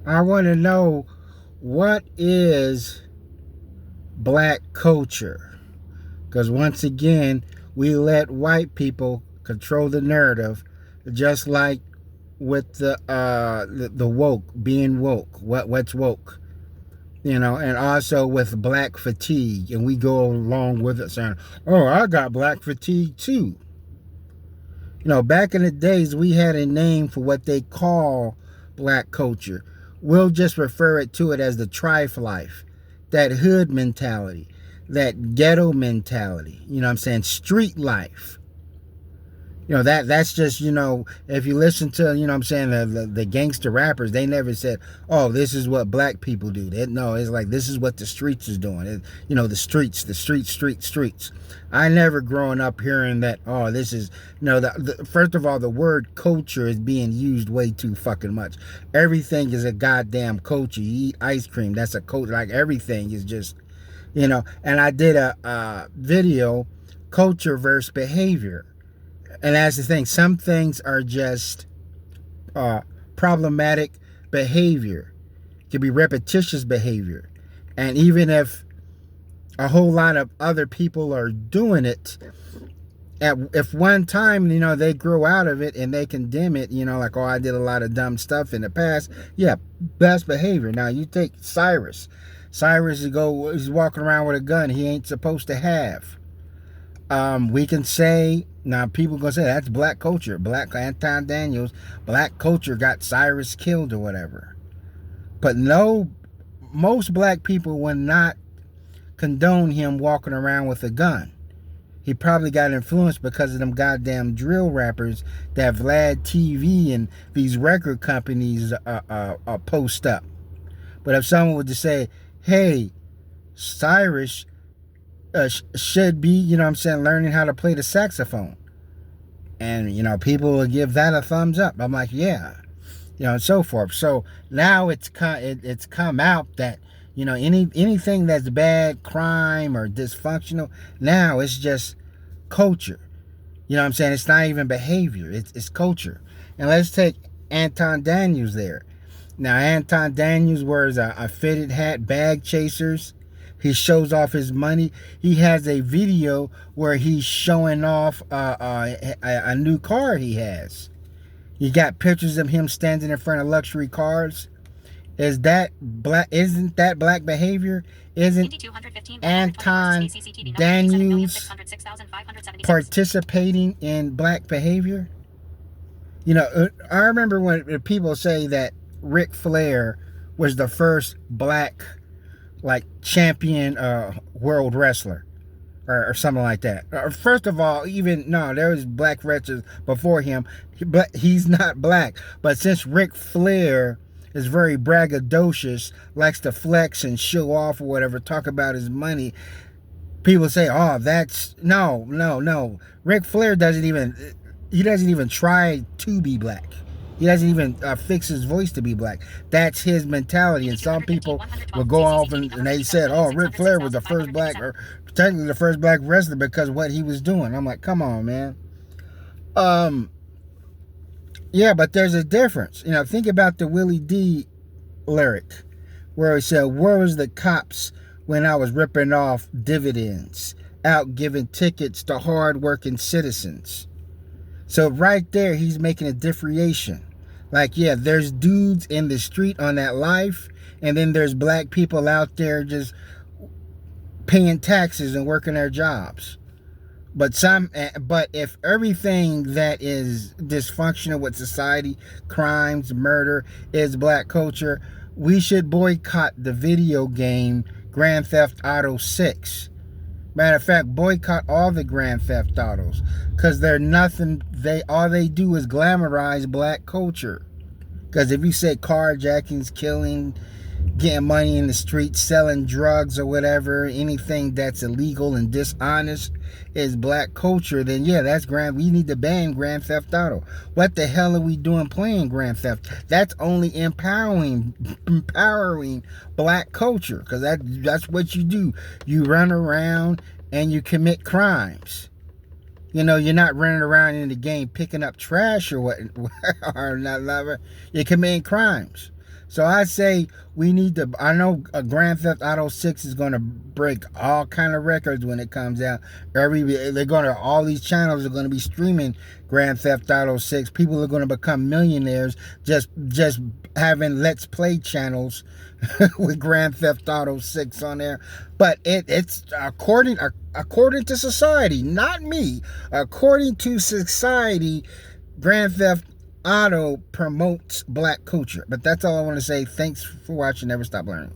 I want to know, what is black culture? Because once again, we let white people control the narrative, just like with the woke, being woke. What's woke? And also with black fatigue, and we go along with it saying, "Oh, I got black fatigue too." Back in the days, we had a name for what they call black culture. We'll just refer it to it as the trife life, that hood mentality, that ghetto mentality. I'm saying, street life. That's just, if you listen to, I'm saying, the gangster rappers, they never said, "Oh, this is what black people do." No, it's like, this is what the streets is doing. The streets, streets. I never growing up hearing that, "Oh, this is," first of all, the word culture is being used way too fucking much. Everything is a goddamn culture. You eat ice cream, that's a culture. Like, everything is just, and I did a video, culture versus behavior. And that's the thing. Some things are just problematic behavior. It can be repetitious behavior. And even if a whole lot of other people are doing it, if one time, they grow out of it and they condemn it, like, "Oh, I did a lot of dumb stuff in the past." Yeah, best behavior. Now, you take Cyrus. Cyrus he's walking around with a gun he ain't supposed to have. We can say, now people gonna say that's black culture. Black Anton Daniels, black culture got Cyrus killed or whatever. But no, most black people would not condone him walking around with a gun. He probably got influenced because of them goddamn drill rappers that Vlad TV and these record companies post up. But if someone would just say, "Hey, Cyrus should be, I'm saying, learning how to play the saxophone," and people will give that a thumbs up. I'm like, yeah, and so forth. So now it's come out that anything that's bad, crime or dysfunctional, now it's just culture. I'm saying, it's not even behavior, it's culture. And let's take Anton Daniels there. Now, Anton Daniels wears a fitted hat, bag chasers. He shows off his money. He has a video where he's showing off a new car he has. You got pictures of him standing in front of luxury cars. Is that black? Isn't that black behavior? Isn't Anton Daniels participating in black behavior? I remember when people say that Ric Flair was the first black, like, champion world wrestler, or something like that. First of all, even no, there was black wrestlers before him, but he's not black. But since Ric Flair is very braggadocious, likes to flex and show off or whatever, talk about his money, people say, "Oh, that's no." Ric Flair doesn't even try to be black. He doesn't even fix his voice to be black. That's his mentality. And some people will go off and they said, "Oh, Ric Flair was the first black, or technically the first black wrestler because of what he was doing." I'm like, come on, man. Yeah, but there's a difference. Think about the Willie D lyric where he said, "Where was the cops when I was ripping off dividends, out giving tickets to hard-working citizens?" So right there, he's making a differentiation. Like, yeah, there's dudes in the street on that life, and then there's black people out there just paying taxes and working their jobs. But if everything that is dysfunctional with society, crimes, murder, is black culture, we should boycott the video game Grand Theft Auto 6. Matter of fact, boycott all the Grand Theft Autos, because they're nothing. All they do is glamorize black culture. Because if you say carjackings, killing, getting money in the streets, selling drugs or whatever, anything that's illegal and dishonest is black culture, then yeah, that's we need to ban Grand Theft Auto. What the hell are we doing playing Grand Theft? That's only empowering black culture, because that's what you do. You run around and you commit crimes. You're not running around in the game picking up trash or what, or not. You're committing crimes. So I say we need to. I know Grand Theft Auto 6 is going to break all kind of records when it comes out. They're going to all these channels are going to be streaming Grand Theft Auto 6. People are going to become millionaires just having Let's Play channels with Grand Theft Auto 6 on there. But it's according to society, not me. According to society, Grand Theft Auto promotes black culture. But that's all I want to say. Thanks for watching. Never stop learning.